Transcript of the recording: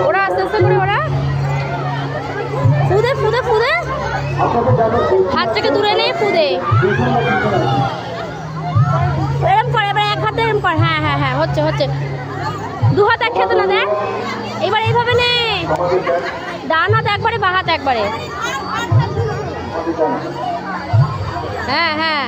ওরা আস্তে আস্তে করে ওরা ফুদে ফুদে ফুদে হাত থেকে দূরে নেই ফুদে এরম করে এবার এক হাতে এরম কর হ্যাঁ হ্যাঁ হ্যাঁ হচ্ছে হচ্ছে দু হাত এক খেতে না দেখ এবার এইভাবে নে ডান হাত একবারে বা হাত একবারে হ্যাঁ হ্যাঁ